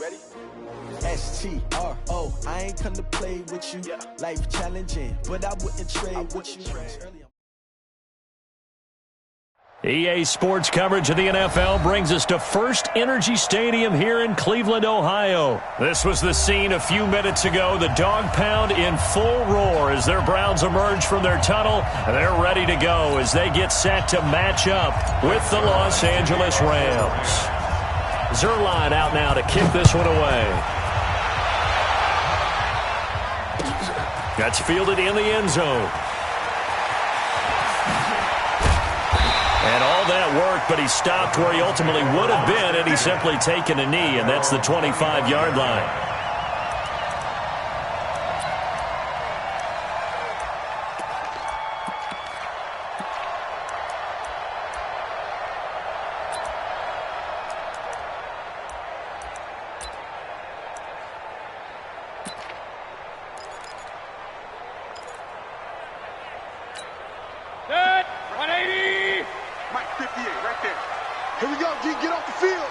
Ready? STRO, I ain't come to play with you. Life challenging, but I wouldn't trade with you. EA Sports coverage of the NFL brings us to First Energy Stadium here in Cleveland, Ohio. This was the scene a few minutes ago. The dog pound in full roar as their Browns emerge from their tunnel. They're ready to go as they get set to match up with the Los Angeles Rams. Zerline out now to kick this one away. That's fielded in the end zone. And all that work, but he stopped where he ultimately would have been had he simply taken a knee, and that's the 25-yard line. Here we go, G. Get off the field.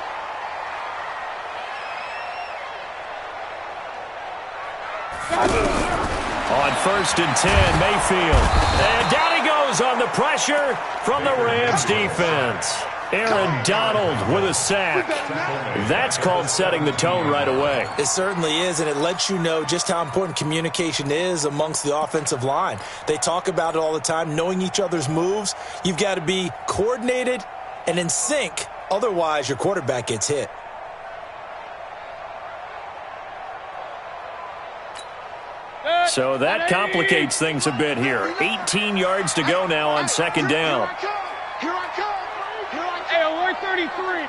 On 1st and 10, Mayfield. And down he goes on the pressure from the Rams defense. Aaron Donald with a sack. That's called setting the tone right away. It certainly is, and it lets you know just how important communication is amongst the offensive line. They talk about it all the time, knowing each other's moves. You've got to be coordinated and in sync. Otherwise, your quarterback gets hit. So that complicates things a bit here. 18 yards to go now on second down. Here I come. Hey, alert 33.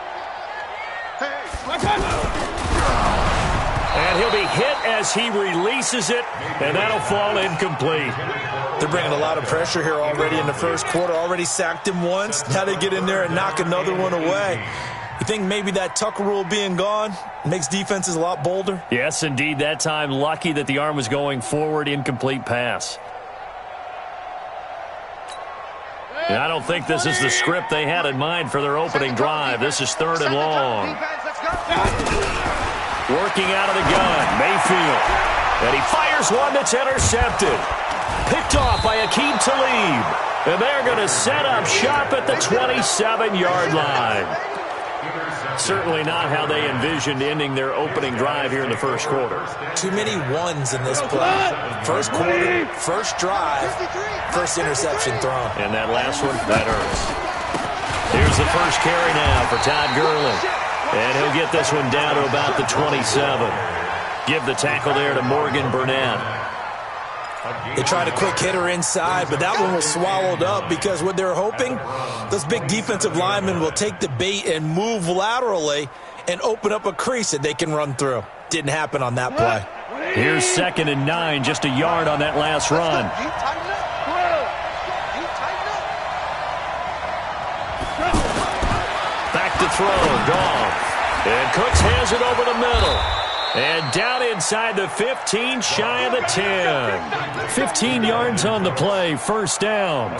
And he'll be hit as he releases it, and that'll fall incomplete. They're bringing a lot of pressure here already in the first quarter. Already sacked him once. Now they get in there and knock another one away. You think maybe that Tucker rule being gone makes defenses a lot bolder? Yes, indeed. That time, lucky that the arm was going forward, incomplete pass. And I don't think this is the script they had in mind for their opening drive. This is 3rd and long. Working out of the gun, Mayfield. And he fires one that's intercepted. Picked off by Aqib Talib. And they're going to set up shop at the 27-yard line. Certainly not how they envisioned ending their opening drive here in the first quarter. Too many ones in this play. First quarter, first drive, first interception thrown. And that last one, that hurts. Here's the first carry now for Todd Gurley. And he'll get this one down to about the 27. Give the tackle there to Morgan Burnett. They tried a quick hitter inside, but that one was swallowed up because what they're hoping, those big defensive linemen will take the bait and move laterally and open up a crease that they can run through. Didn't happen on that play. Here's 2nd and 9, just a yard on that last run. Back to throw, Goff. And Cooks has it over the middle. And down inside the 15, shy of the 10. 15 yards on the play, first down.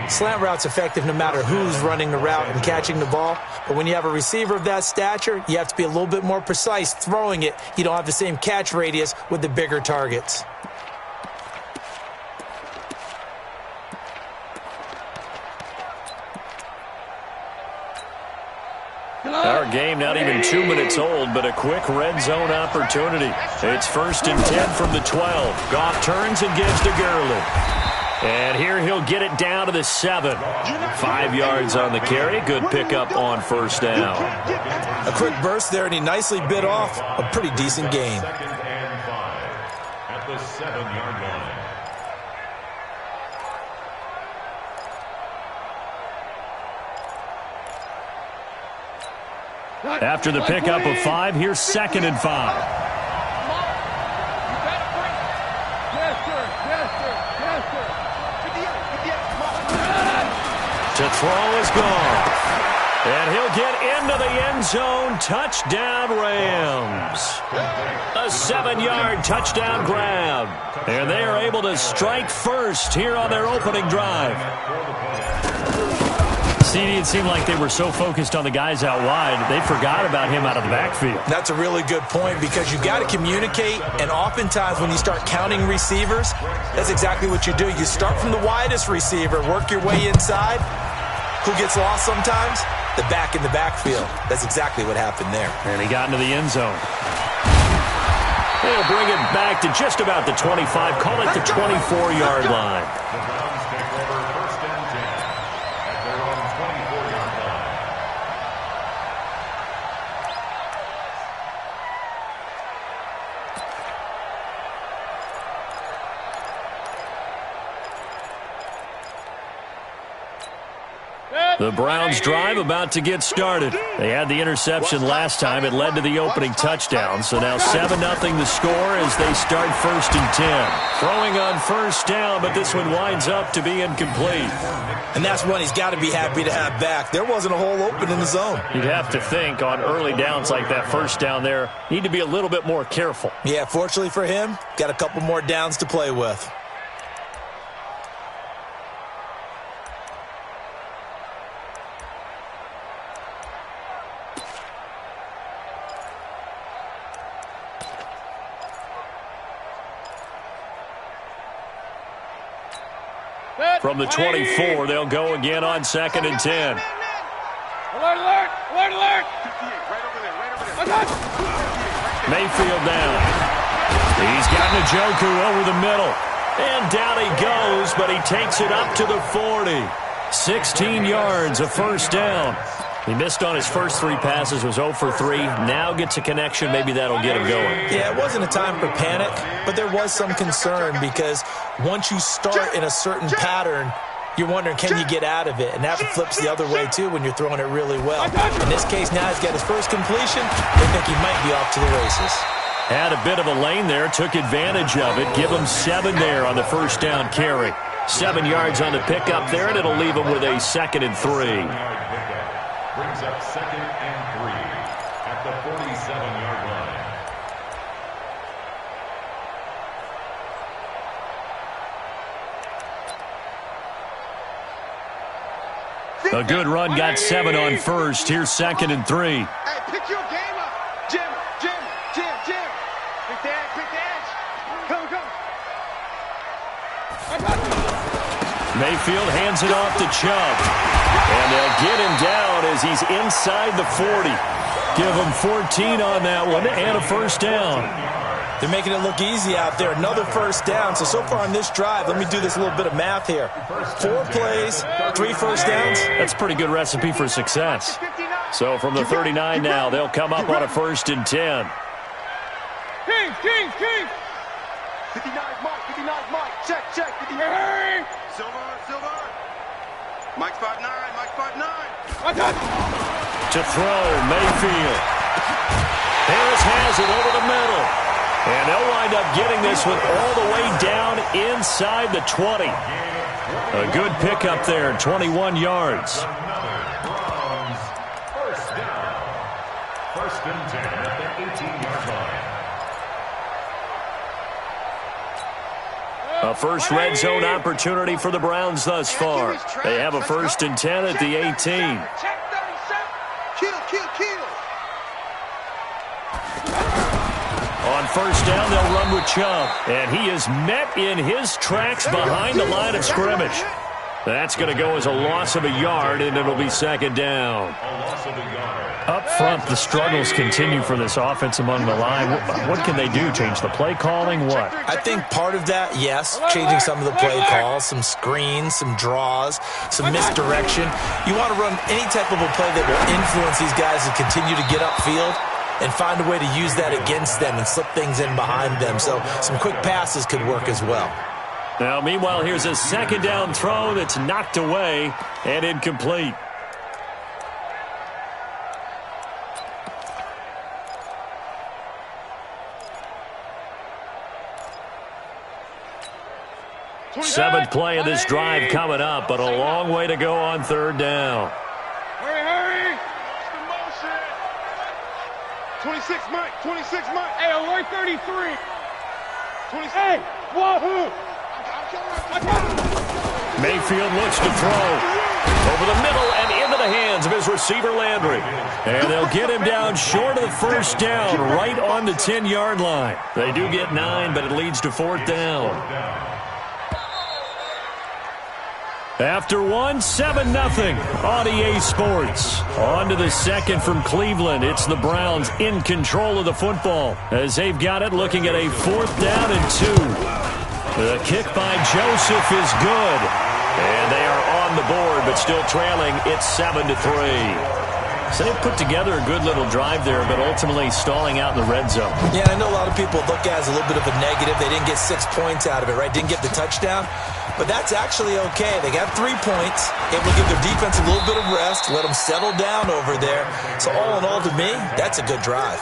Slant route's effective no matter who's running the route and catching the ball. But when you have a receiver of that stature, you have to be a little bit more precise throwing it. You don't have the same catch radius with the bigger targets. Our game not even 2 minutes old, but a quick red zone opportunity. It's 1st and 10 from the 12. Goff turns and gives to Gurley. And here he'll get it down to the 7. 5 yards on the carry. Good pickup on first down. A quick burst there, and he nicely bit off a pretty decent gain. 2nd and 5 at the 7-yard line. After the pickup of 5, here's 2nd and 5. To throw is gone. And he'll get into the end zone. Touchdown, Rams. A 7-yard touchdown grab. And they are able to strike first here on their opening drive. CD, it seemed like they were so focused on the guys out wide, they forgot about him out of the backfield. That's a really good point because you got to communicate, and oftentimes when you start counting receivers, that's exactly what you do. You start from the widest receiver, work your way inside. Who gets lost sometimes? The back in the backfield. That's exactly what happened there. And he got into the end zone. They'll bring it back to just about the 25, call it the 24-yard line. The Browns take over 1st and 10 at their own 24-yard line. The Browns drive about to get started. They had the interception last time. It led to the opening touchdown. So now 7-0 the score as they start 1st and 10. Throwing on 1st down, but this one winds up to be incomplete. And that's one he's got to be happy to have back. There wasn't a hole open in the zone. You'd have to think on early downs like that 1st down there, need to be a little bit more careful. Yeah, fortunately for him, got a couple more downs to play with. From the 24, they'll go again on 2nd and 10. Alert, alert! Alert, alert! Mayfield down. He's got Njoku over the middle. And down he goes, but he takes it up to the 40. 16 yards, a 1st down. He missed on his first 3 passes, was 0 for 3. Now gets a connection. Maybe that'll get him going. Yeah, it wasn't a time for panic, but there was some concern because once you start in a certain pattern, you're wondering, can you get out of it? And that flips the other way, too, when you're throwing it really well. In this case, now he's got his first completion. They think he might be off to the races. Had a bit of a lane there, took advantage of it. Give him 7 there on the 1st down carry. 7 yards on the pickup there, and it'll leave him with a 2nd and 3. Brings up 2nd and 3 at the 47-yard line. A good run, got 7 on 1st. Here's 2nd and 3. Hey, pick your game up. Jim. Pick the edge. Come. Mayfield hands it off to Chubb. And they'll get him down as he's inside the 40. Give him 14 on that one and a 1st down. They're making it look easy out there. Another 1st down. So far on this drive, let me do this little bit of math here. 4 plays, 3 1st downs. That's a pretty good recipe for success. So from the 39 now, they'll come up on a 1st and 10. King! 59's Mike. Check. 59. Hurry! Silver. Mike's 5'9". To throw, Mayfield. Harris has it over the middle. And they'll wind up getting this one all the way down inside the 20. A good pickup there, 21 yards. 1st down. 1st and 10 at the 18-yard line. A first red zone opportunity for the Browns thus far. They have a 1st and 10 at the 18. Check 37. Kill. On 1st down, they'll run with Chubb. And he is met in his tracks behind the line of scrimmage. That's going to go as a loss of a yard, and it'll be 2nd down. A loss of a yard. Up front, the struggles continue for this offense among the line. What can they do? Change the play calling? What? I think part of that, yes, changing some of the play calls, some screens, some draws, some misdirection. You want to run any type of a play that will influence these guys to continue to get upfield and find a way to use that against them and slip things in behind them. So some quick passes could work as well. Now, meanwhile, here's a 2nd down throw that's knocked away and incomplete. Seventh play of this drive coming up, but a long way to go on 3rd down. Hurry! 26 Mike. Hey, alert 33. 26. Hey, wahoo! Mayfield looks to throw. Over the middle and into the hands of his receiver, Landry. And they'll get him down short of the first down, right on the 10-yard line. They do get 9, but it leads to fourth down. After 7-0 on EA Sports. On to the second from Cleveland. It's the Browns in control of the football as they've got it, looking at a 4th down and 2. The kick by Joseph is good. And they are on the board, but still trailing. It's 7-3. So they put together a good little drive there, but ultimately stalling out in the red zone. Yeah, I know a lot of people look at it as a little bit of a negative. They didn't get 6 points out of it, right? Didn't get the touchdown. But that's actually okay. They got 3 points. It will give their defense a little bit of rest, let them settle down over there. So all in all, to me, that's a good drive.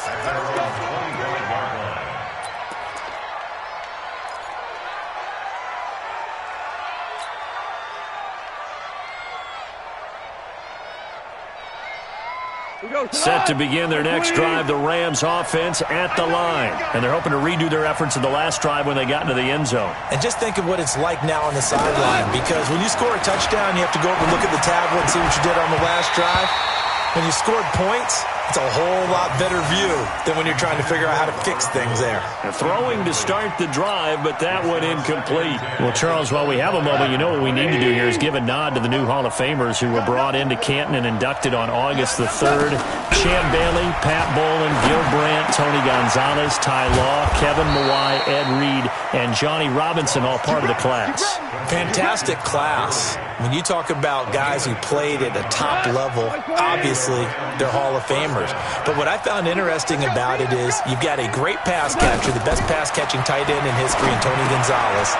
Set to begin their next drive, the Rams offense at the line. And they're hoping to redo their efforts in the last drive when they got into the end zone. And just think of what it's like now on the sideline, because when you score a touchdown, you have to go over and look at the tablet and see what you did on the last drive. When you scored points, it's a whole lot better view than when you're trying to figure out how to fix things there. Throwing to start the drive, but that one incomplete. Well, Charles, while we have a moment, you know what we need to do here is give a nod to the new Hall of Famers who were brought into Canton and inducted on August the 3rd. Champ Bailey, Pat Bolin, Gil Brandt, Tony Gonzalez, Ty Law, Kevin Mawai, Ed Reed, and Johnny Robinson, all part of the class. Fantastic class. When you talk about guys who played at a top level, obviously they're Hall of Famers. But what I found interesting about it is you've got a great pass catcher, the best pass-catching tight end in history, in Tony Gonzalez.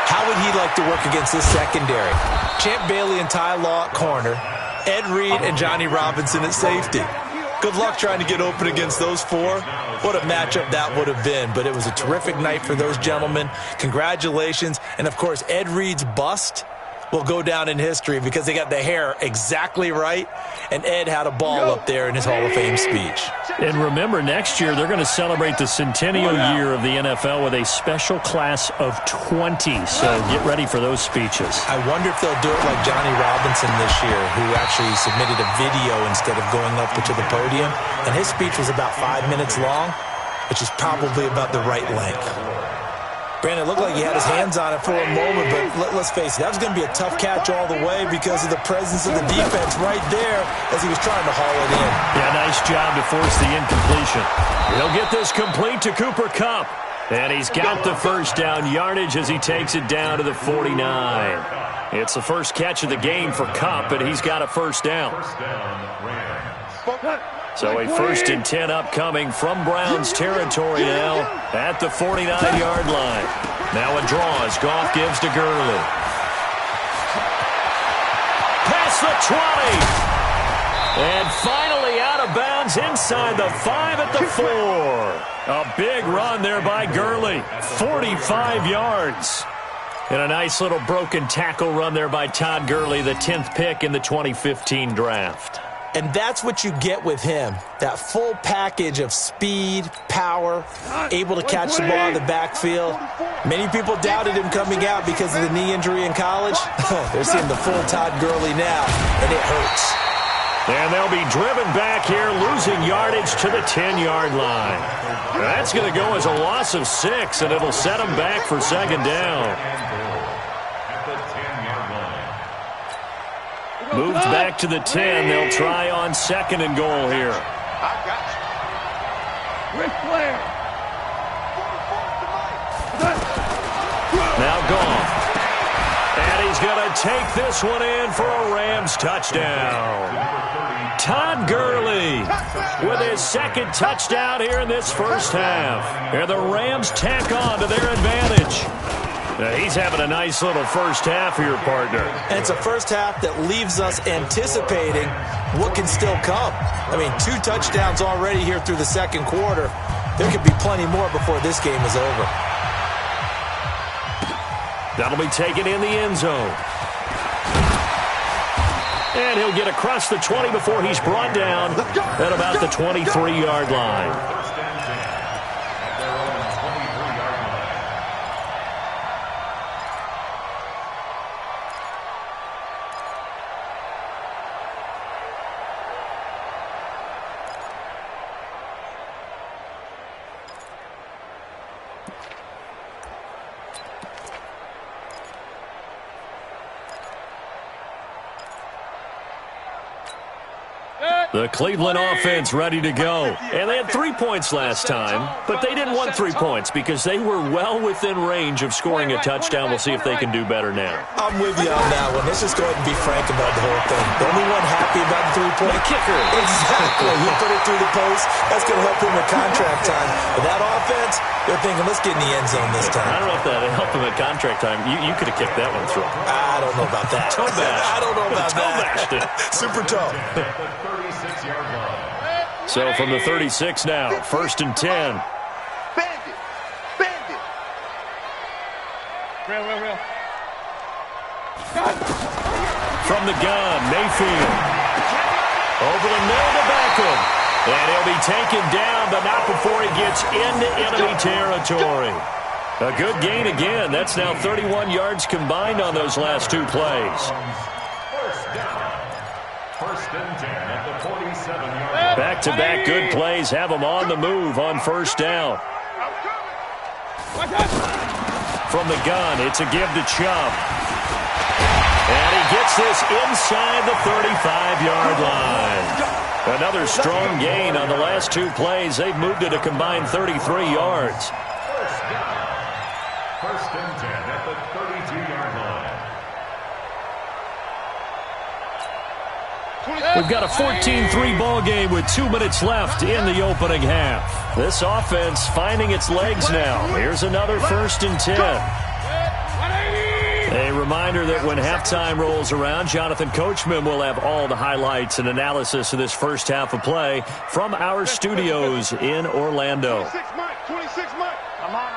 How would he like to work against this secondary? Champ Bailey and Ty Law at corner, Ed Reed and Johnny Robinson at safety. Good luck trying to get open against those 4. What a matchup that would have been. But it was a terrific night for those gentlemen. Congratulations. And, of course, Ed Reed's bust will go down in history because they got the hair exactly right, and Ed had a ball up there in his Hall of Fame speech. And remember, next year they're going to celebrate the centennial year of the NFL with a special class of 20, so get ready for those speeches. I wonder if they'll do it like Johnny Robinson this year, who actually submitted a video instead of going up to the podium, and his speech was about 5 minutes long, which is probably about the right length. Brandon, it looked like he had his hands on it for a moment, but let's face it, that was going to be a tough catch all the way because of the presence of the defense right there as he was trying to haul it in. Yeah, nice job to force the incompletion. He'll get this complete to Cooper Kupp. And he's got the first down yardage as he takes it down to the 49. It's the first catch of the game for Kupp, and he's got a first down. So a 1st and 10 upcoming from Browns territory now at the 49-yard line. Now it draws. Goff gives to Gurley. Past the 20. And finally out of bounds inside the 5 at the 4. A big run there by Gurley. 45 yards. And a nice little broken tackle run there by Todd Gurley, the 10th pick in the 2015 draft. And that's what you get with him, that full package of speed, power, able to catch the ball in the backfield. Many people doubted him coming out because of the knee injury in college. They're seeing the full Todd Gurley now, and it hurts. And they'll be driven back here, losing yardage to the 10-yard line. That's going to go as a loss of 6, and it'll set them back for second down. Moved back to the 10. They'll try on 2nd and goal here. I got you. Ric Flair. Now Goff. And he's going to take this one in for a Rams touchdown. Todd Gurley with his 2nd touchdown here in this first half. And the Rams tack on to their advantage. He's having a nice little first half here, partner. And it's a first half that leaves us anticipating what can still come. I mean, 2 touchdowns already here through the second quarter. There could be plenty more before this game is over. That'll be taken in the end zone. And he'll get across the 20 before he's brought down at about the 23-yard line. The Cleveland offense ready to go. And they had 3 points last time, but they didn't want 3 points because they were well within range of scoring a touchdown. We'll see if they can do better now. I'm with you on that one. Let's just go ahead and be frank about the whole thing. The only one happy about the 3-point kicker. Exactly. He put it through the post. That's going to help him with contract time. But that offense, they're thinking, let's get in the end zone this time. I don't know if that helped him at contract time. You could have kicked that one through. I don't know about that. Toe bash. I don't know about that. Super toe. So from the 36 now, 1st and 10. Bandit. Real. From the gun, Mayfield. Over the middle to Beckham. And he'll be taken down, but not before he gets into enemy territory. A good gain again. That's now 31 yards combined on those last 2 plays. First and 10 at the 47-yard. Back-to-back good plays have them on the move on 1st down. From the gun, it's a give to Chubb. And he gets this inside the 35-yard line. Another strong gain on the last 2 plays. They've moved it a combined 33 yards. First and 10 at the 32-yard line. We've got a 14-3 ball game with 2 minutes left in the opening half. This offense finding its legs now. Here's another 1st and 10. A reminder that when halftime rolls around, Jonathan Coachman will have all the highlights and analysis of this first half of play from our studios in Orlando. 26 Mike. I'm on.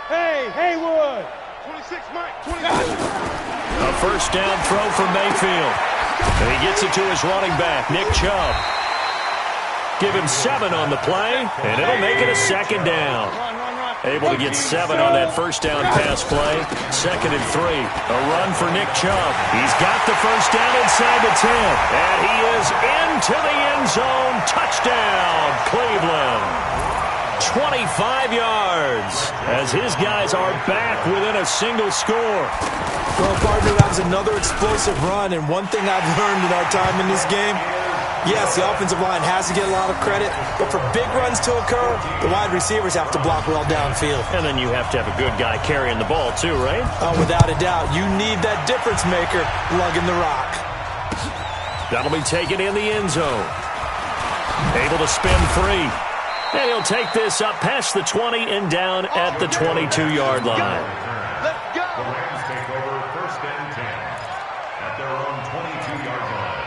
Hey, Haywood. 26 Mike. 26. A 1st down throw from Mayfield. And he gets it to his running back, Nick Chubb. Give him 7 on the play, and it'll make it a 2nd down. Able to get 7 on that 1st down pass play. 2nd and 3. A run for Nick Chubb. He's got the 1st down inside the 10. And he is into the end zone. Touchdown, Cleveland. 25 yards as his guys are back within a single score. Well, partner, that was another explosive run, and one thing I've learned in our time in this game, yes, the offensive line has to get a lot of credit, but for big runs to occur, the wide receivers have to block well downfield. And then you have to have a good guy carrying the ball too, right? Without a doubt, you need that difference maker lugging the rock. That'll be taken in the end zone. Able to spin free. And he'll take this up past the 20 and down at the 22-yard line. Let's go. The Rams take over 1st and 10 at their own 22-yard line.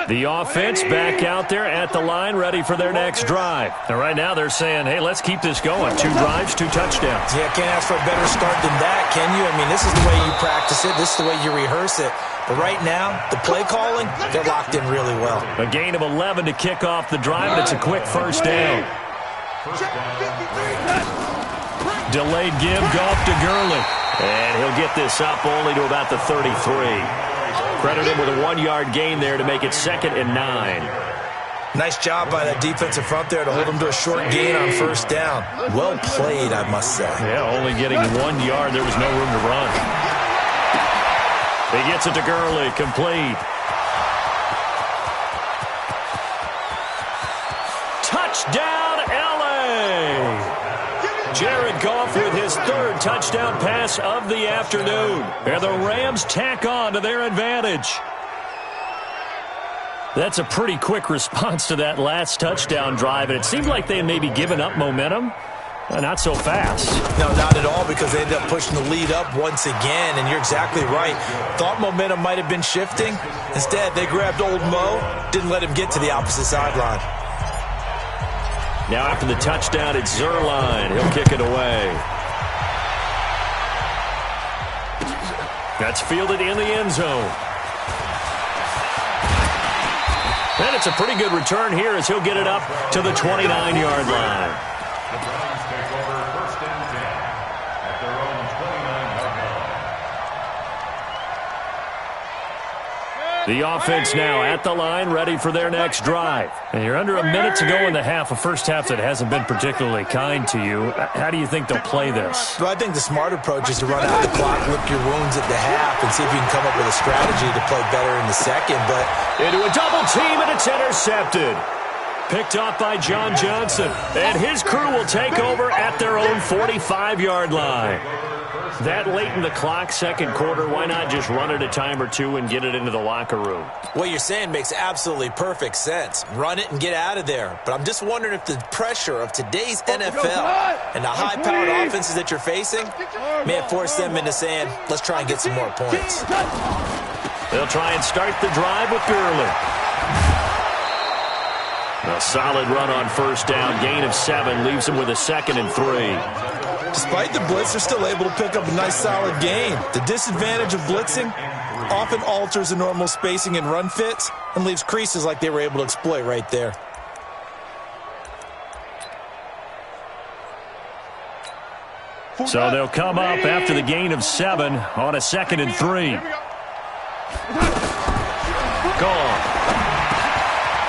The offense back out there at the line, ready for their next drive. And right now they're saying, hey, let's keep this going. 2 drives, 2 touchdowns. Yeah, can't ask for a better start than that, can you? I mean, this is the way you practice it. This is the way you rehearse it. But right now, the play calling, they're locked in really well. A gain of 11 to kick off the drive, and it's a quick 1st down. Delayed give, Goff to Gurley. And he'll get this up only to about the 33. Credit him with a 1-yard gain there to make it 2nd and 9. Nice job by that defensive front there to hold him to a short gain on 1st down. Well played, I must say. Yeah, only getting 1 yard. There was no room to run. He gets it to Gurley, complete. Touchdown, L.A. Jared Goff with his 3rd touchdown pass of the afternoon. And the Rams tack on to their advantage. That's a pretty quick response to that last touchdown drive, and it seemed like they had maybe given up momentum. Not so fast. No, not at all, because they ended up pushing the lead up once again, and you're exactly right. Thought momentum might have been shifting. Instead, they grabbed old Mo, didn't let him get to the opposite sideline. Now after the touchdown, it's Zerline. He'll kick it away. That's fielded in the end zone. And it's a pretty good return here as he'll get it up to the 29-yard line. The Browns take over 1st and 10 at their own 29-yard line. The offense now at the line, ready for their next drive. And you're under a minute to go in the half, a first half that hasn't been particularly kind to you. How do you think they'll play this? Well, I think the smart approach is to run out the clock, lick your wounds at the half, and see if you can come up with a strategy to play better in the second. But into a double team, and it's intercepted. Picked off by John Johnson. And his crew will take over at their own 45-yard line. That late in the clock, second quarter, why not just run it a time or two and get it into the locker room? What you're saying makes absolutely perfect sense. Run it and get out of there. But I'm just wondering if the pressure of today's NFL and the high-powered offenses that you're facing may have forced them into saying, let's try and get some more points. They'll try and start the drive with Gurley. A solid run on first down. Gain of 7 leaves them with a 2nd and 3. Despite the blitz, they're still able to pick up a nice solid gain. The disadvantage of blitzing often alters the normal spacing and run fits and leaves creases like they were able to exploit right there. So they'll come up after the gain of 7 on a 2nd and 3. Gone.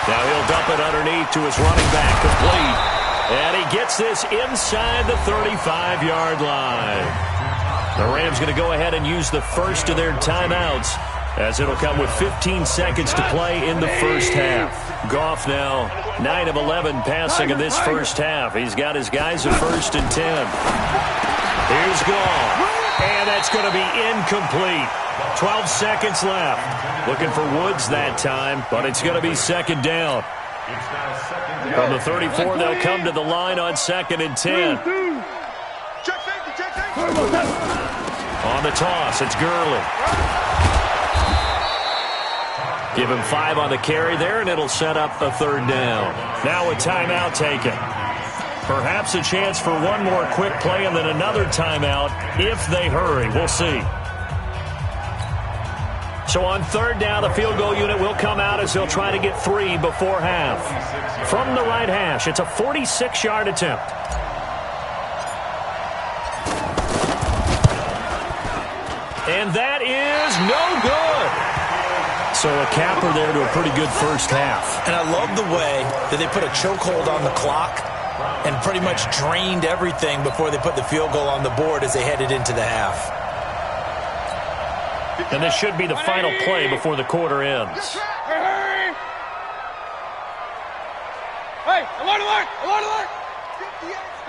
Now he'll dump it underneath to his running back, complete. And he gets this inside the 35-yard line. The Rams going to go ahead and use the first of their timeouts, as it'll come with 15 seconds to play in the first half. Goff now 9 of 11 passing in this first half. He's got his guys at 1st and 10. Here's Goff. And that's going to be incomplete. 12 seconds left. Looking for Woods that time, but it's going to be 2nd down. From the 34, they'll come to the line on 2nd and 10. On the toss, it's Gurley. Give him 5 on the carry there, and it'll set up a 3rd down. Now a timeout taken. Perhaps a chance for one more quick play and then another timeout if they hurry. We'll see. So on 3rd down, the field goal unit will come out as they'll try to get 3 before half. From the right hash, it's a 46-yard attempt. And that is no good. So a capper there to a pretty good first half. And I love the way that they put a chokehold on the clock and pretty much drained everything before they put the field goal on the board as they headed into the half. And this should be the final play before the quarter ends. Hey, alert, alert, alert, alert!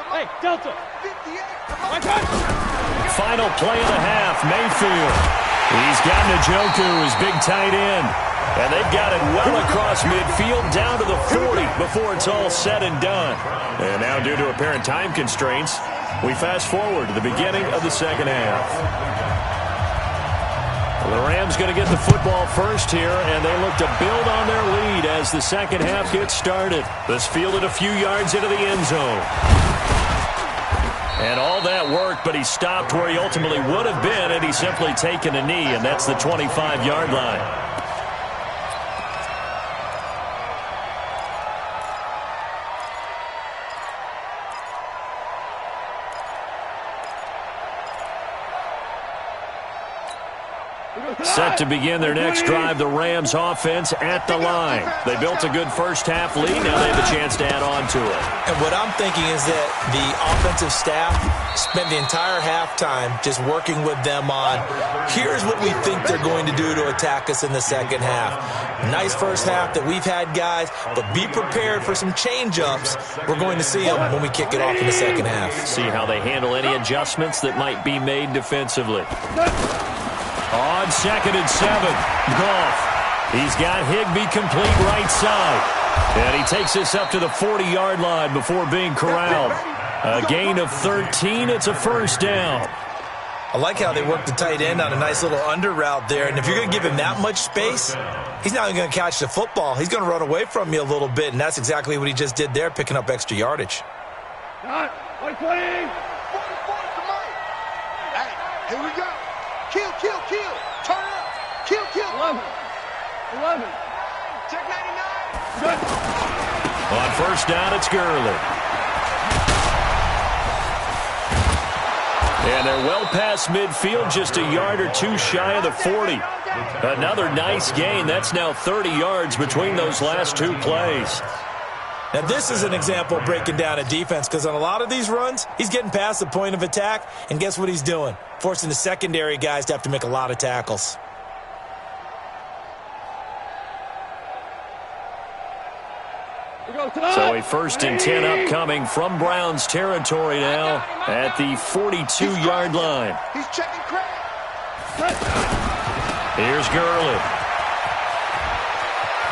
Hey, Delta! Final play of the half, Mayfield. He's got Njoku, his big tight end. And they've got it well across midfield, down to the 40 before it's all said and done. And now, due to apparent time constraints, we fast forward to the beginning of the second half. The Rams going to get the football first here, and they look to build on their lead as the second half gets started. This fielded a few yards into the end zone. And all that worked, but he stopped where he ultimately would have been had he simply taken a knee, and that's the 25-yard line. Set to begin their next drive, the Rams offense at the line. They built a good first half lead. Now they have a chance to add on to it. And what I'm thinking is that the offensive staff spent the entire halftime just working with them on, here's what we think they're going to do to attack us in the second half. Nice first half that we've had, guys, but be prepared for some change-ups. We're going to see them when we kick it off in the second half. See how they handle any adjustments that might be made defensively. On 2nd and 7, Goff. He's got Higbee complete right side. And he takes this up to the 40-yard line before being corralled. A gain of 13. It's a first down. I like how they work the tight end on a nice little under route there. And if you're going to give him that much space, he's not even going to catch the football. He's going to run away from you a little bit, and that's exactly what he just did there, picking up extra yardage. Hey, here we go. Kill, kill, kill. Turn up. Kill, kill. 11. Check 99. Good. On first down, it's Gurley. And they're well past midfield, just a yard or two shy of the 40. Another nice gain. That's now 30 yards between those last two plays. Now, this is an example of breaking down a defense, because on a lot of these runs, he's getting past the point of attack, and guess what he's doing? Forcing the secondary guys to have to make a lot of tackles. So a 1st and 10 upcoming from Browns territory now at the 42-yard line. He's checking credit. Here's Gurley.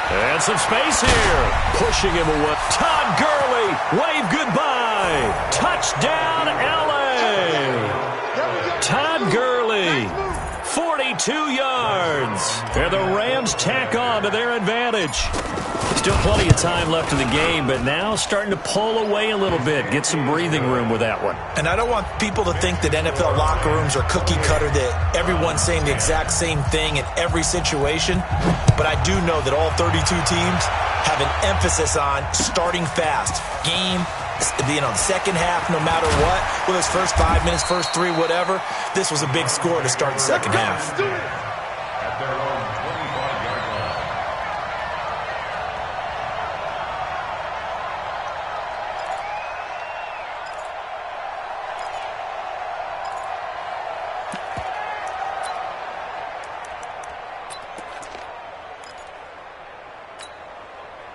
And some space here. Pushing him away. Todd Gurley, wave goodbye. Touchdown, L.A. Todd Gurley, 42 yards. And the Rams tack on to their advantage. Still plenty of time left in the game, but now starting to pull away a little bit. Get some breathing room with that one. And I don't want people to think that NFL locker rooms are cookie cutter, that everyone's saying the exact same thing in every situation. But I do know that all 32 teams have an emphasis on starting fast. Game, the second half, no matter what, whether it's first 5 minutes, first 3, whatever, this was a big score to start the second half. At their own 25-yard line.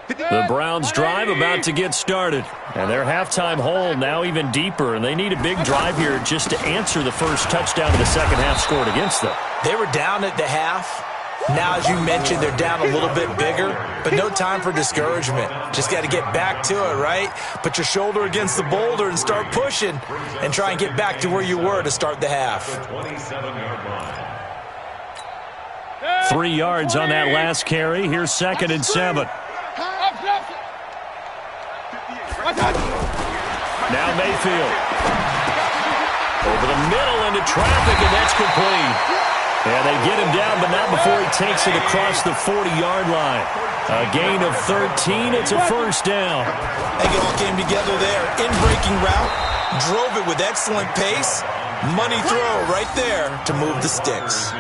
The Browns drive about to get started. And their halftime hole now even deeper. And they need a big drive here just to answer the first touchdown of the second half scored against them. They were down at the half. Now, as you mentioned, they're down a little bit bigger, but no time for discouragement. Just got to get back to it, right? Put your shoulder against the boulder and start pushing and try and get back to where you were to start the half. 27-yard line. 3 yards on that last carry. Here's 2nd and 7. Now Mayfield. Over the middle into traffic, and that's complete. And they get him down, but not before he takes it across the 40-yard line. A gain of 13. It's a first down. I think it all came together there. In-breaking route. Drove it with excellent pace. Money throw right there to move the sticks.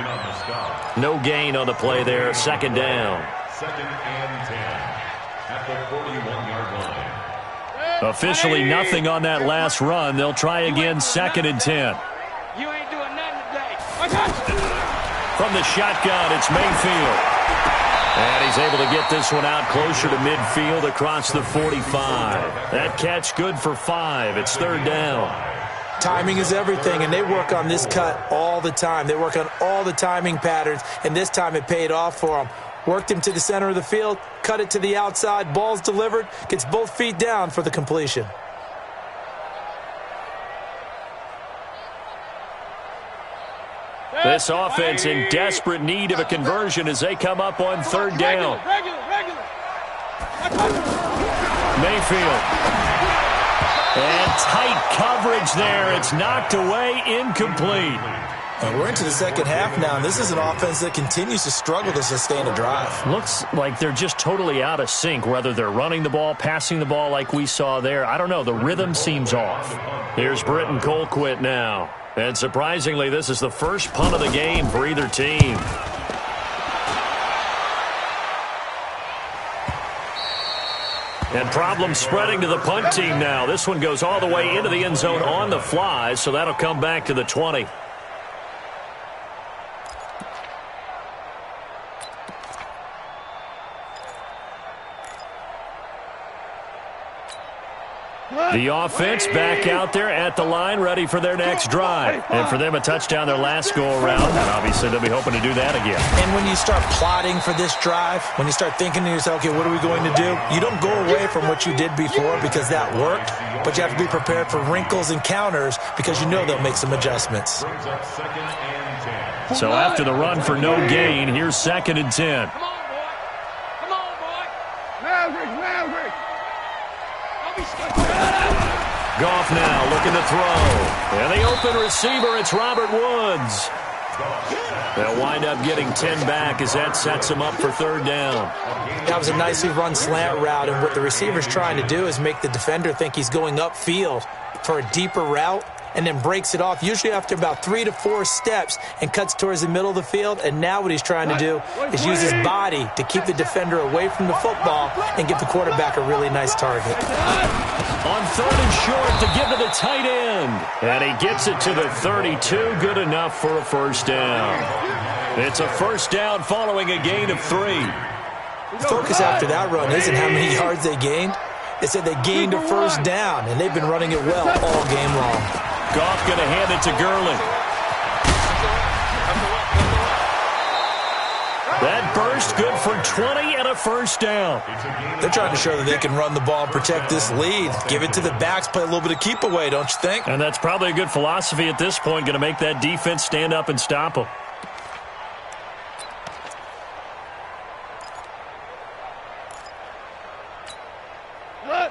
No gain on the play there. 2nd down. 2nd and 10 at the 41-yard line. Officially nothing on that last run. They'll try again, 2nd and 10. You ain't doing nothing today. From the shotgun, it's Mayfield. And he's able to get this one out closer to midfield across the 45. That catch good for 5. It's 3rd down. Timing is everything, and they work on this cut all the time. They work on all the timing patterns, and this time it paid off for them. Worked him to the center of the field, cut it to the outside, ball's delivered, gets both feet down for the completion. This offense in desperate need of a conversion as they come up on 3rd down. Mayfield. And tight coverage there. It's knocked away, incomplete. And we're into the second half now, and this is an offense that continues to struggle to sustain a drive. Looks like they're just totally out of sync, whether they're running the ball, passing the ball like we saw there. I don't know. The rhythm seems off. Here's Britton Colquitt now. And surprisingly, this is the first punt of the game for either team. And problems spreading to the punt team now. This one goes all the way into the end zone on the fly, so that'll come back to the 20. The offense back out there at the line, ready for their next drive. And for them, a touchdown their last go-around. And obviously, they'll be hoping to do that again. And when you start plotting for this drive, when you start thinking to yourself, okay, what are we going to do? You don't go away from what you did before because that worked, but you have to be prepared for wrinkles and counters because you know they'll make some adjustments. So after the run for no gain, here's 2nd and 10. Come on, boy. Come on, boy. Maverick. Don't be scared. Goff now looking to throw. And the open receiver, it's Robert Woods. They'll wind up getting 10 back as that sets them up for 3rd down. That was a nicely run slant route, and what the receiver's trying to do is make the defender think he's going upfield for a deeper route, and then breaks it off, usually after about 3 to 4 steps, and cuts towards the middle of the field. And now what he's trying to do is use his body to keep the defender away from the football and give the quarterback a really nice target. On 3rd and short to give to the tight end. And he gets it to the 32. Good enough for a first down. It's a first down following a gain of 3. Focus after that run isn't how many yards they gained. They said they gained a first down, and they've been running it well all game long. Goff going to hand it to Gurley. That burst good for 20 and a first down. They're trying to show that they can run the ball and protect this lead. Give it to the backs, play a little bit of keep away, don't you think? And that's probably a good philosophy at this point, going to make that defense stand up and stop them.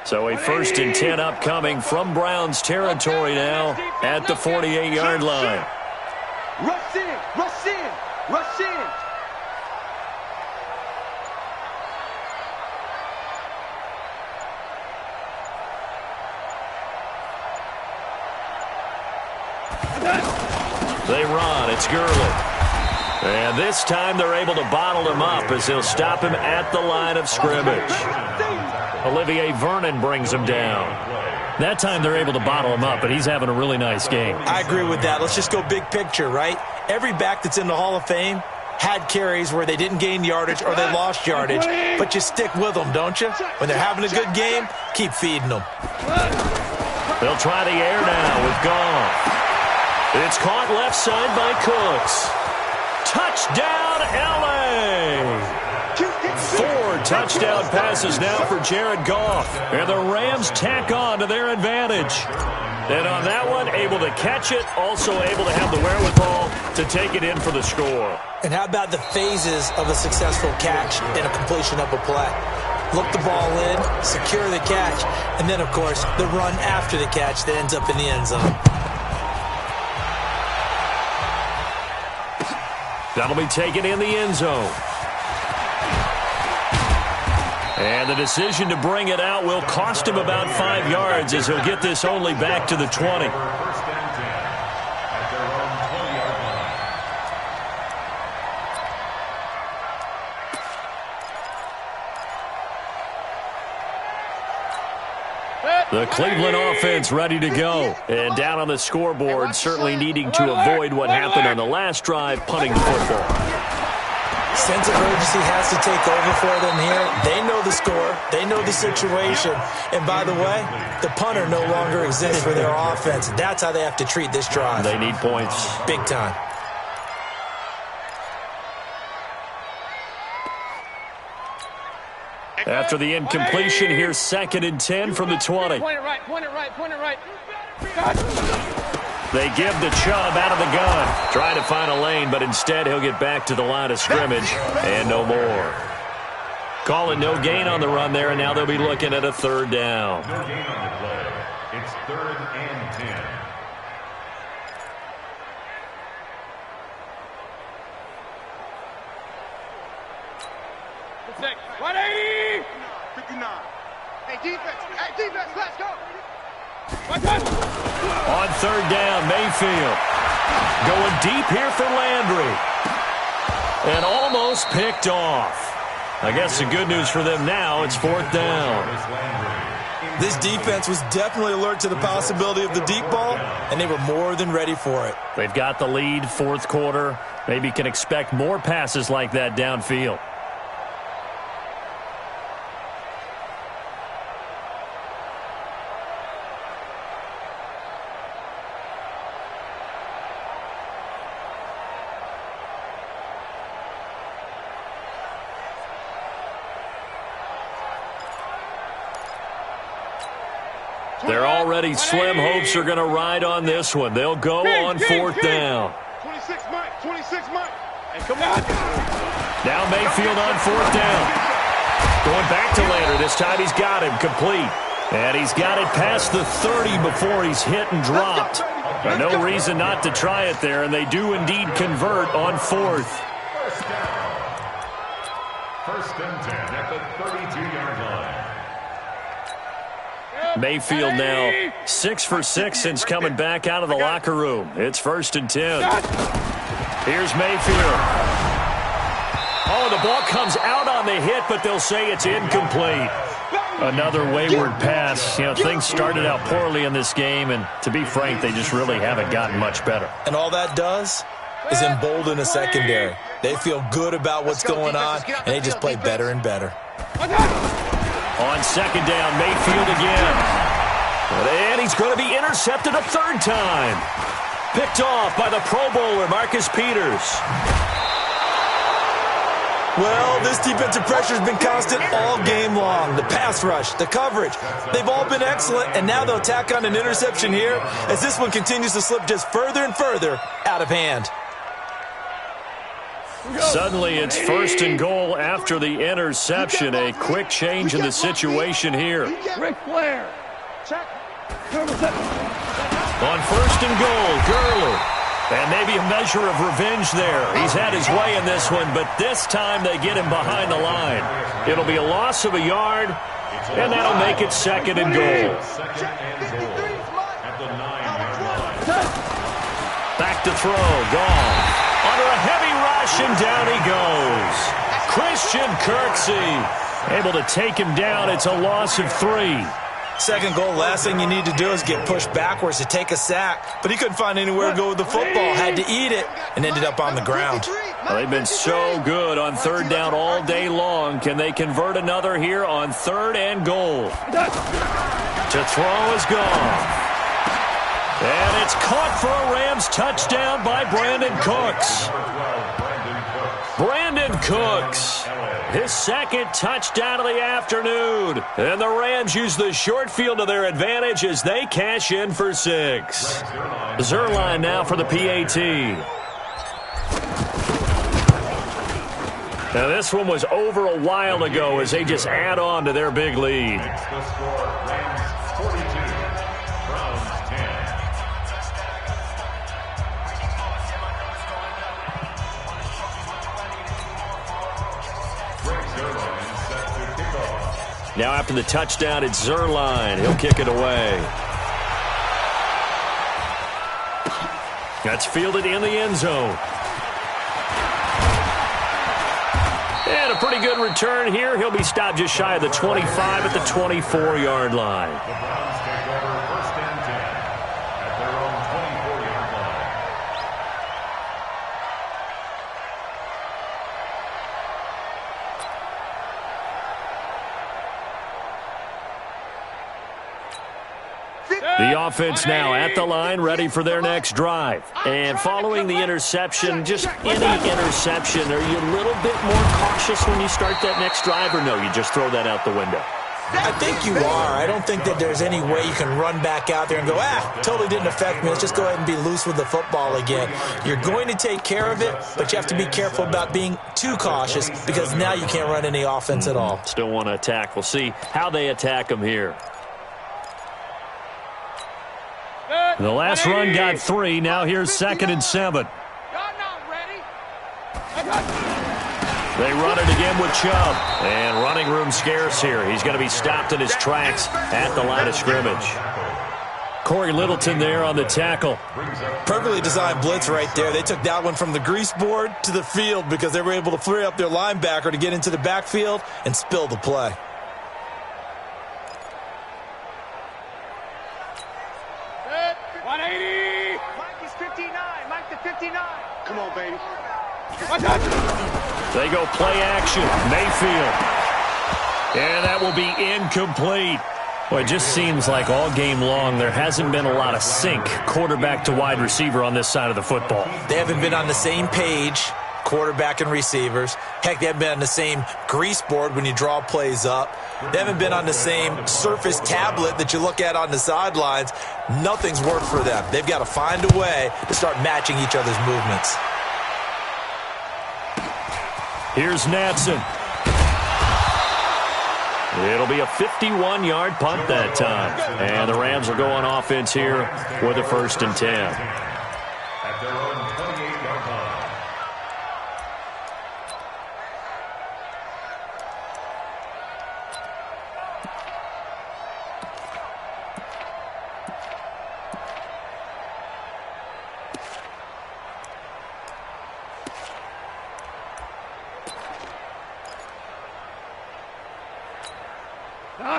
So a 1st and 10 upcoming from Browns territory now at the 48-yard line. Rush in, rush in, rush in. They run. It's Gurley. And this time they're able to bottle him up as they'll stop him at the line of scrimmage. Olivier Vernon brings him down. That time they're able to bottle him up, but he's having a really nice game. I agree with that. Let's just go big picture, right? Every back that's in the Hall of Fame had carries where they didn't gain yardage or they lost yardage, but you stick with them, don't you? When they're having a good game, keep feeding them. They'll try the air now with Goff. It's caught left side by Cooks. Touchdown, L.A.! 4 touchdown passes now for Jared Goff. And the Rams tack on to their advantage. And on that one, able to catch it, also able to have the wherewithal to take it in for the score. And how about the phases of a successful catch and a completion of a play? Look the ball in, secure the catch, and then, of course, the run after the catch that ends up in the end zone. That'll be taken in the end zone. And the decision to bring it out will cost him about 5 yards as he'll get this only back to the 20. First and 10 at their own 20-yard line. The Cleveland offense ready to go. And down on the scoreboard, certainly needing to avoid what happened on the last drive, punting the football. Sense of urgency has to take over for them here. They know the score. They know the situation. And by the way, the punter no longer exists for their offense. That's how they have to treat this drive. They need points. Big time. After the incompletion, here's 2nd and 10 from the 20. Point it right, point it right, point it right. They give the Chubb out of the gun. Trying to find a lane, but instead he'll get back to the line of scrimmage and no more. Calling no gain on the run there, and now they'll be looking at a 3rd down. No gain on the play. It's 3rd and 10. Six. 180! 59. Hey, defense, let's go. On 3rd down, Mayfield. Going deep here for Landry. And almost picked off. I guess the good news for them now, it's 4th down. This defense was definitely alert to the possibility of the deep ball, and they were more than ready for it. They've got the lead, 4th quarter. Maybe can expect more passes like that downfield. They're already slim. Hopes are going to ride on this one. They'll go on 4th down. 26 Mike, 26 Mike. Hey, come on. Now Mayfield on 4th down. Going back to Landry. This time he's got him complete. And he's got it past the 30 before he's hit and dropped. No reason not to try it there, and they do indeed convert on 4th. First down. 1st and 10 at the 32-yard line. Mayfield now 6 for 6 since coming back out of the locker room. It's 1st and 10. Here's Mayfield. Oh, the ball comes out on the hit, but they'll say it's incomplete. Another wayward pass. You know, things started out poorly in this game, and to be frank, they just really haven't gotten much better. And all that does is embolden a secondary. They feel good about what's going on, and they just play better and better. On 2nd down, Mayfield again. And he's going to be intercepted a 3rd time. Picked off by the Pro Bowler, Marcus Peters. Well, this defensive pressure has been constant all game long. The pass rush, the coverage, they've all been excellent, and now they'll tack on an interception here as this one continues to slip just further and further out of hand. Suddenly, it's 1st and goal after the interception. A quick change in the situation here. Ric Flair. Check. On 1st and goal, Gurley. And maybe a measure of revenge there. He's had his way in this one, but this time they get him behind the line. It'll be a loss of a yard, and that'll make it 2nd and goal. Back to throw, gone. Under a heavy rush, and down he goes. Christian Kirksey able to take him down. It's a loss of 3. 2nd goal, last thing you need to do is get pushed backwards to take a sack. But he couldn't find anywhere to go with the football. Had to eat it and ended up on the ground. Well, they've been so good on 3rd down all day long. Can they convert another here on 3rd and goal? To throw is gone. And it's caught for a Rams touchdown by Brandon Cooks. Brandon Cooks, his 2nd touchdown of the afternoon. And the Rams use the short field to their advantage as they cash in for 6. Zerline now for the PAT. Now this one was over a while ago as they just add on to their big lead. The score, Rams 42, Browns 10. Now after the touchdown, it's Zerline. He'll kick it away. That's fielded in the end zone. And a pretty good return here. He'll be stopped just shy of the 25 at the 24-yard line. The Browns take over 1st and 10 at their own 24-yard line. The offense now at the line, ready for their next drive. And following the interception, just any interception, are you a little bit more cautious when you start that next drive, or no, you just throw that out the window? I think you are. I don't think that there's any way you can run back out there and go, totally didn't affect me. Let's just go ahead and be loose with the football again. You're going to take care of it, but you have to be careful about being too cautious because now you can't run any offense at all. Still want to attack. We'll see how they attack them here. The last run got 3. Now here's 2nd and 7. They run it again with Chubb. And running room scarce here. He's going to be stopped in his tracks at the line of scrimmage. Corey Littleton there on the tackle. Perfectly designed blitz right there. They took that one from the grease board to the field because they were able to free up their linebacker to get into the backfield and spill the play. Come on, baby. They go play action. Mayfield. And that will be incomplete. Well, it just seems like all game long there hasn't been a lot of sync quarterback to wide receiver on this side of the football. They haven't been on the same page, quarterback and receivers. Heck, they haven't been on the same grease board when you draw plays up. They haven't been on the same surface tablet that you look at on the sidelines. Nothing's worked for them. They've got to find a way to start matching each other's movements. Here's Natson. It'll be a 51-yard punt that time. And the Rams will go on offense here with a 1st and 10. At their own 28-yard line.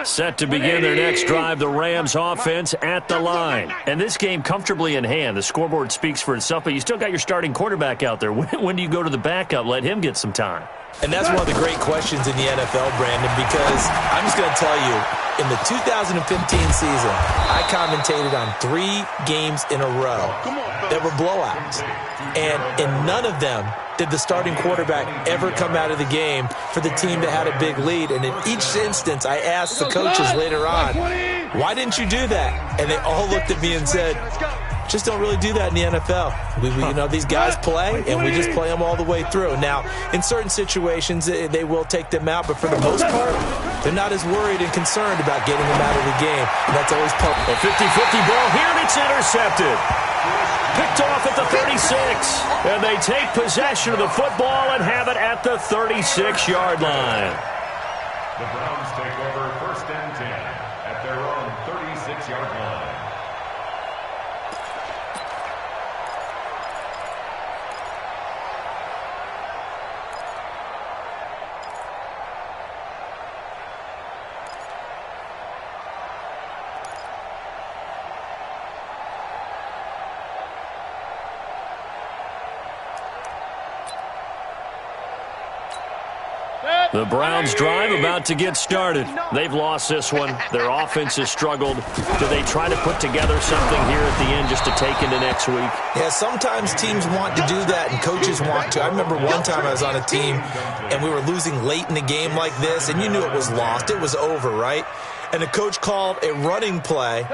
Set to begin their next drive, the Rams offense at the line. And this game comfortably in hand. The scoreboard speaks for itself, but you still got your starting quarterback out there. When do you go to the backup? Let him get some time. And that's one of the great questions in the NFL, Brandon, because I'm just going to tell you, in the 2015 season, I commentated on 3 games in a row that were blowouts. And in none of them did the starting quarterback ever come out of the game for the team that had a big lead. And in each instance, I asked the coaches later on, why didn't you do that? And they all looked at me and said, just don't really do that in the NFL. These guys play, and we just play them all the way through. Now, in certain situations, they will take them out, but for the most part, they're not as worried and concerned about getting them out of the game. And that's always public. A 50-50 ball here, and it's intercepted. Picked off at the 36. And they take possession of the football and have it at the 36-yard line. The Browns take over 1st and 10 at their own 36-yard line. The Browns drive about to get started. They've lost this one. Their offense has struggled. Do they try to put together something here at the end just to take into next week? Yeah, sometimes teams want to do that and coaches want to. I remember one time I was on a team and we were losing late in the game like this, and you knew it was lost. It was over, right? And the coach called a running play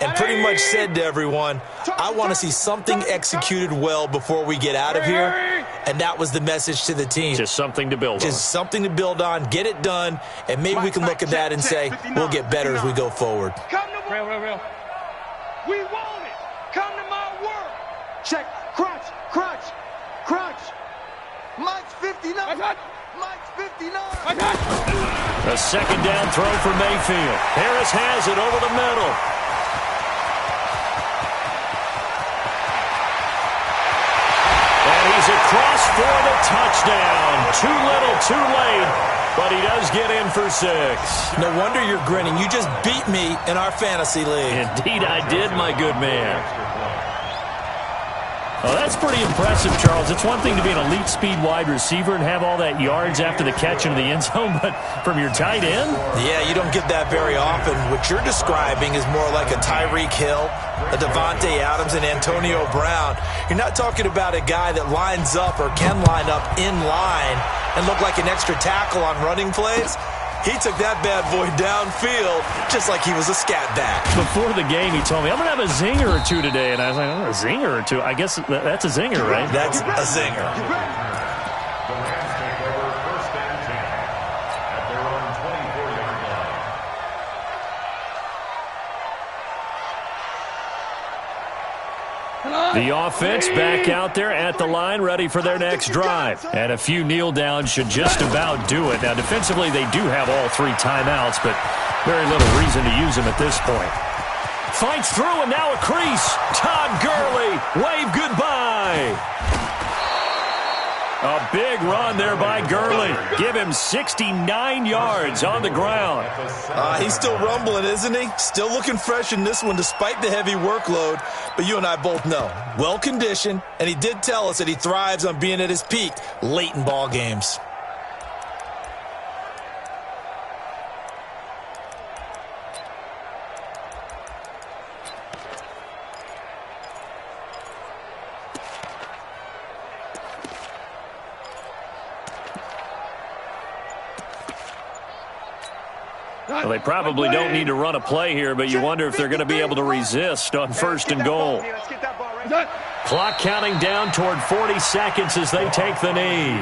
and pretty much said to everyone, I want to see something executed well before we get out of here. And that was the message to the team. Just something to build on. Just something to build on, get it done, and maybe we can look at that and say, we'll get better as we go forward. Come to real. We want it. Come to my work. Check. Crunch. Mike's 59. Mike's 59. A second down throw for Mayfield. Harris has it over the middle. And he's across for the touchdown. Too little, too late, but he does get in for 6. No wonder you're grinning. You just beat me in our fantasy league. Indeed I did, my good man. Well, that's pretty impressive, Charles. It's one thing to be an elite speed wide receiver and have all that yards after the catch into the end zone, but from your tight end? Yeah, you don't get that very often. What you're describing is more like a Tyreek Hill, a Devontae Adams, and Antonio Brown. You're not talking about a guy that lines up or can line up in line and look like an extra tackle on running plays. He took that bad boy downfield just like he was a scat back. Before the game, he told me, I'm going to have a zinger or two today. And I was like, oh, a zinger or two? I guess that's a zinger, right? That's a zinger. The Rams take over 1st and 10 at their own 24-yard line. The offense back out there at the line, ready for their next drive. And a few kneel downs should just about do it. Now, defensively, they do have all 3 timeouts, but very little reason to use them at this point. Fights through, and now a crease. Todd Gurley, wave goodbye. A big run there by Gurley. Give him 69 yards on the ground. He's still rumbling, isn't he? Still looking fresh in this one despite the heavy workload. But you and I both know, well-conditioned, and he did tell us that he thrives on being at his peak late in ball games. Well, they probably don't need to run a play here, but you wonder if they're going to be able to resist on 1st and goal. Clock counting down toward 40 seconds as they take the knee.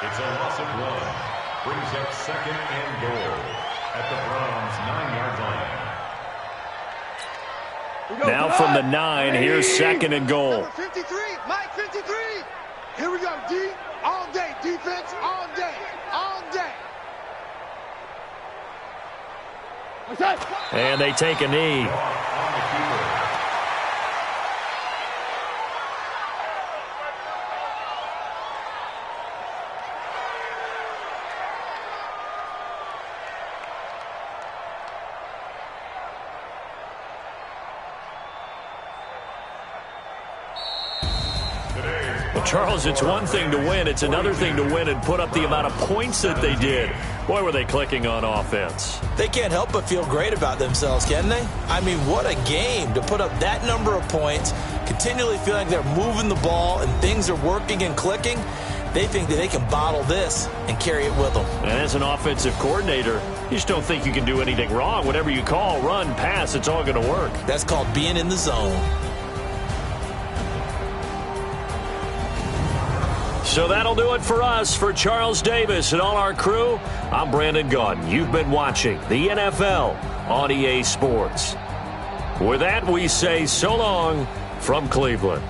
It's a loss of 1. Brings up 2nd and goal at the Browns' 9-yard line. Now from the 9, here's 2nd and goal. Number 53, Mike 53. Here we go, D. All day, defense, all day, all day. And they take a knee. Well, Charles, it's one thing to win. It's another thing to win and put up the amount of points that they did. Boy, were they clicking on offense. They can't help but feel great about themselves, can they? I mean, what a game to put up that number of points, continually feeling like they're moving the ball and things are working and clicking. They think that they can bottle this and carry it with them. And as an offensive coordinator, you just don't think you can do anything wrong. Whatever you call, run, pass, it's all going to work. That's called being in the zone. So that'll do it for us. For Charles Davis and all our crew, I'm Brandon Gaudin. You've been watching the NFL on EA Sports. With that, we say so long from Cleveland.